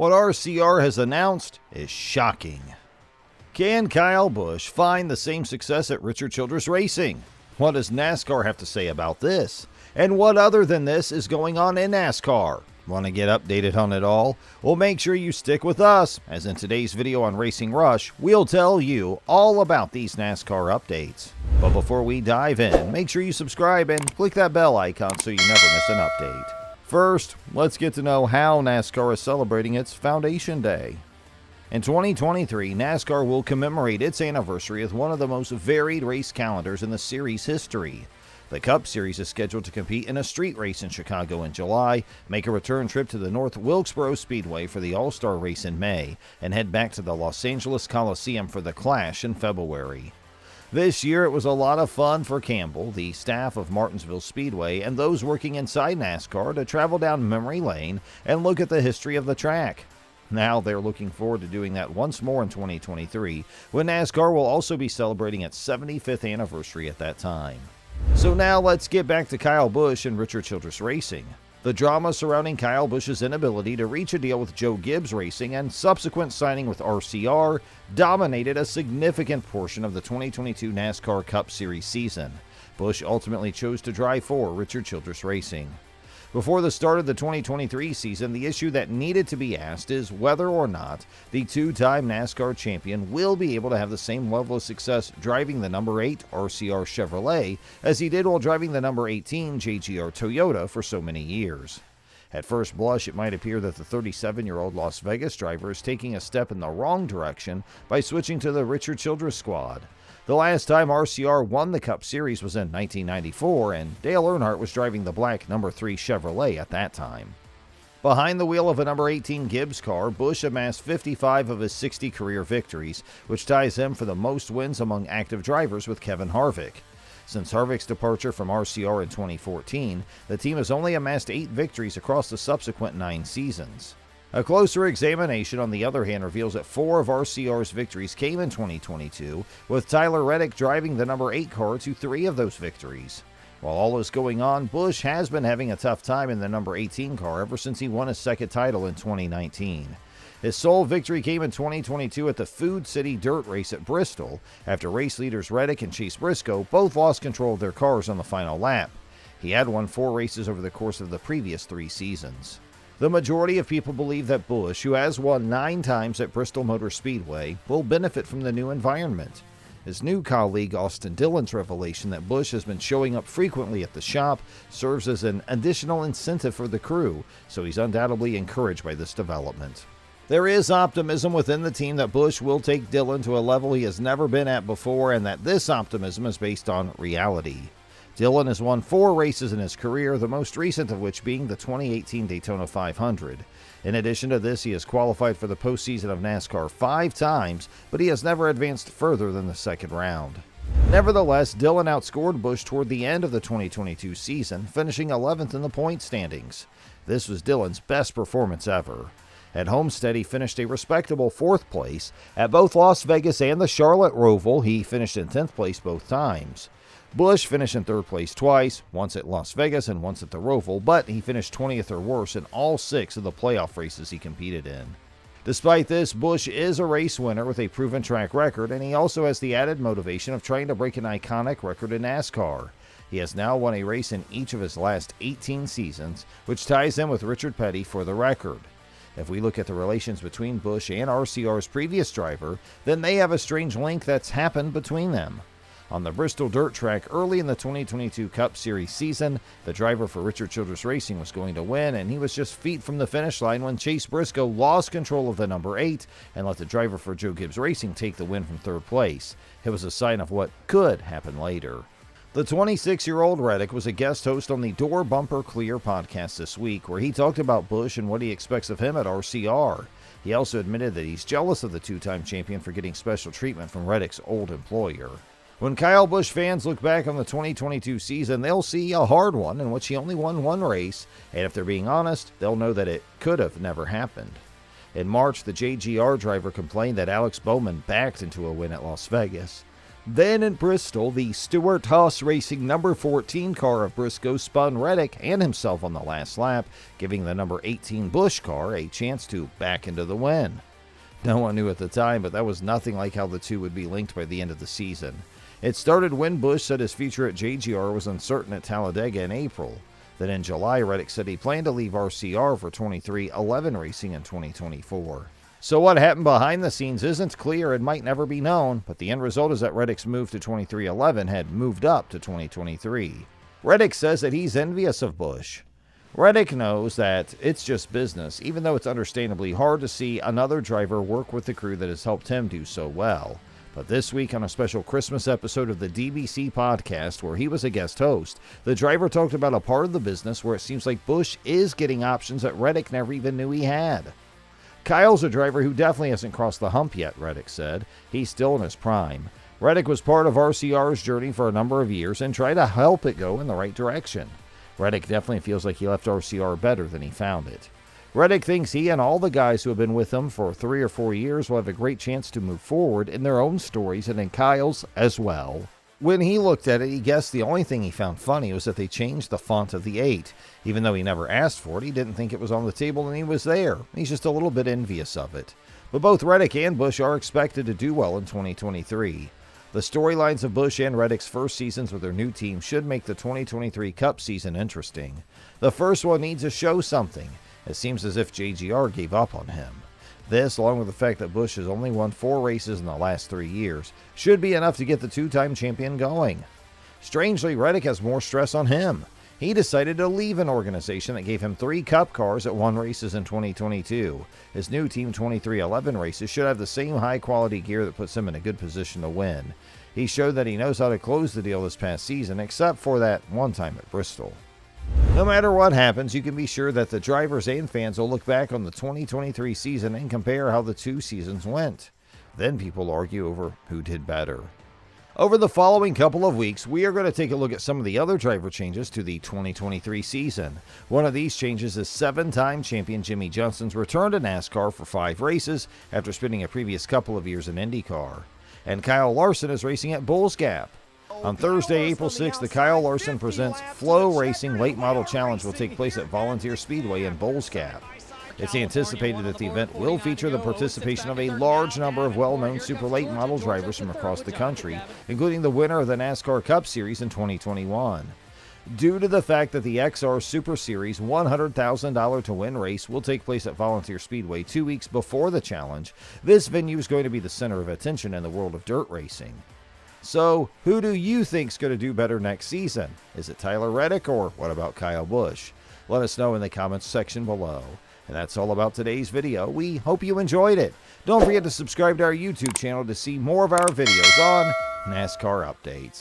What RCR has announced is shocking. Can Kyle Busch find the same success at Richard Childress Racing? What does NASCAR have to say about this? And what other than this is going on in NASCAR? Want to get updated on it all? Well, make sure you stick with us, as in today's video on Racing Rush, we'll tell you all about these NASCAR updates. But before we dive in, make sure you subscribe and click that bell icon so you never miss an update. First, let's get to know how NASCAR is celebrating its Foundation Day. In 2023, NASCAR will commemorate its anniversary with one of the most varied race calendars in the series history. The Cup Series is scheduled to compete in a street race in Chicago in July, make a return trip to the North Wilkesboro Speedway for the All-Star race in May, and head back to the Los Angeles Coliseum for the Clash in February. This year, it was a lot of fun for Campbell, the staff of Martinsville Speedway, and those working inside NASCAR to travel down memory lane and look at the history of the track. Now they're looking forward to doing that once more in 2023, when NASCAR will also be celebrating its 75th anniversary at that time. So now let's get back to Kyle Busch and Richard Childress Racing. The drama surrounding Kyle Busch's inability to reach a deal with Joe Gibbs Racing and subsequent signing with RCR dominated a significant portion of the 2022 NASCAR Cup Series season. Busch ultimately chose to drive for Richard Childress Racing. Before the start of the 2023 season, the issue that needed to be asked is whether or not the two-time NASCAR champion will be able to have the same level of success driving the number 8 RCR Chevrolet as he did while driving the number 18 JGR Toyota for so many years. At first blush, it might appear that the 37-year-old Las Vegas driver is taking a step in the wrong direction by switching to the Richard Childress squad. The last time RCR won the Cup Series was in 1994, and Dale Earnhardt was driving the black number 3 Chevrolet at that time. Behind the wheel of a number 18 Gibbs car, Busch amassed 55 of his 60 career victories, which ties him for the most wins among active drivers with Kevin Harvick. Since Harvick's departure from RCR in 2014, the team has only amassed 8 victories across the subsequent 9 seasons. A closer examination, on the other hand, reveals that 4 of RCR's victories came in 2022, with Tyler Reddick driving the number 8 car to 3 of those victories. While all is going on, Busch has been having a tough time in the number 18 car ever since he won his second title in 2019. His sole victory came in 2022 at the Food City Dirt Race at Bristol, after race leaders Reddick and Chase Briscoe both lost control of their cars on the final lap. He had won 4 races over the course of the previous 3 seasons. The majority of people believe that Busch, who has won 9 times at Bristol Motor Speedway, will benefit from the new environment. His new colleague Austin Dillon's revelation that Busch has been showing up frequently at the shop serves as an additional incentive for the crew, so he's undoubtedly encouraged by this development. There is optimism within the team that Busch will take Dillon to a level he has never been at before, and that this optimism is based on reality. Dillon has won 4 races in his career, the most recent of which being the 2018 Daytona 500. In addition to this, he has qualified for the postseason of NASCAR 5 times, but he has never advanced further than the second round. Nevertheless, Dillon outscored Busch toward the end of the 2022 season, finishing 11th in the point standings. This was Dillon's best performance ever. At Homestead, he finished a respectable 4th place. At both Las Vegas and the Charlotte Roval, he finished in 10th place both times. Busch finished in 3rd place twice, once at Las Vegas and once at the Roval, but he finished 20th or worse in all 6 of the playoff races he competed in. Despite this, Busch is a race winner with a proven track record, and he also has the added motivation of trying to break an iconic record in NASCAR. He has now won a race in each of his last 18 seasons, which ties him with Richard Petty for the record. If we look at the relations between Busch and RCR's previous driver, then they have a strange link that's happened between them. On the Bristol dirt track early in the 2022 Cup Series season, the driver for Richard Childress Racing was going to win, and he was just feet from the finish line when Chase Briscoe lost control of the number 8 and let the driver for Joe Gibbs Racing take the win from 3rd place. It was a sign of what could happen later. The 26-year-old Reddick was a guest host on the Door Bumper Clear podcast this week, where he talked about Busch and what he expects of him at RCR. He also admitted that he's jealous of the 2-time champion for getting special treatment from Reddick's old employer. When Kyle Busch fans look back on the 2022 season, they'll see a hard one in which he only won 1 race, and if they're being honest, they'll know that it could have never happened. In March, the JGR driver complained that Alex Bowman backed into a win at Las Vegas. Then in Bristol, the Stewart Haas Racing number 14 car of Briscoe spun Reddick and himself on the last lap, giving the number 18 Busch car a chance to back into the win. No one knew at the time, but that was nothing like how the two would be linked by the end of the season. It started when Busch said his future at JGR was uncertain at Talladega in April. Then in July, Reddick said he planned to leave RCR for 23XI Racing in 2024. So what happened behind the scenes isn't clear and might never be known, but the end result is that Reddick's move to 23XI had moved up to 2023. Reddick says that he's envious of Busch. Reddick knows that it's just business, even though it's understandably hard to see another driver work with the crew that has helped him do so well. But this week on a special Christmas episode of the DBC podcast where he was a guest host, the driver talked about a part of the business where it seems like Busch is getting options that Reddick never even knew he had. Kyle's a driver who definitely hasn't crossed the hump yet, Reddick said. He's still in his prime. Reddick was part of RCR's journey for a number of years and tried to help it go in the right direction. Reddick definitely feels like he left RCR better than he found it. Reddick thinks he and all the guys who have been with him for 3 or 4 years will have a great chance to move forward in their own stories and in Kyle's as well. When he looked at it, he guessed the only thing he found funny was that they changed the font of the 8. Even though he never asked for it, he didn't think it was on the table and he was there. He's just a little bit envious of it. But both Reddick and Busch are expected to do well in 2023. The storylines of Busch and Reddick's first seasons with their new team should make the 2023 Cup season interesting. The first one needs to show something. It seems as if JGR gave up on him. This, along with the fact that Busch has only won 4 races in the last 3 years, should be enough to get the 2-time champion going. Strangely, Reddick has more stress on him. He decided to leave an organization that gave him 3 Cup cars at 1 races in 2022. His new Team 23XI races should have the same high-quality gear that puts him in a good position to win. He showed that he knows how to close the deal this past season, except for that one time at Bristol. No matter what happens, you can be sure that the drivers and fans will look back on the 2023 season and compare how the 2 seasons went. Then people argue over who did better. Over the following couple of weeks, we are going to take a look at some of the other driver changes to the 2023 season. One of these changes is 7-time champion Jimmy Johnson's return to NASCAR for 5 races after spending a previous couple of years in IndyCar. And Kyle Larson is racing at Bulls Gap. On Thursday, April 6th, the Kyle Larson Presents Flow Racing Late Model Challenge will take place at Volunteer Speedway in Bulls Gap. It's anticipated that the event will feature the participation of a large number of well-known super late model drivers from across the country, including the winner of the NASCAR Cup Series in 2021. Due to the fact that the XR Super Series $100,000 to win race will take place at Volunteer Speedway 2 weeks before the challenge, this venue is going to be the center of attention in the world of dirt racing. So, who do you think's going to do better next season? Is it Tyler Reddick or what about Kyle Busch? Let us know in the comments section below. And that's all about today's video. We hope you enjoyed it. Don't forget to subscribe to our YouTube channel to see more of our videos on NASCAR updates.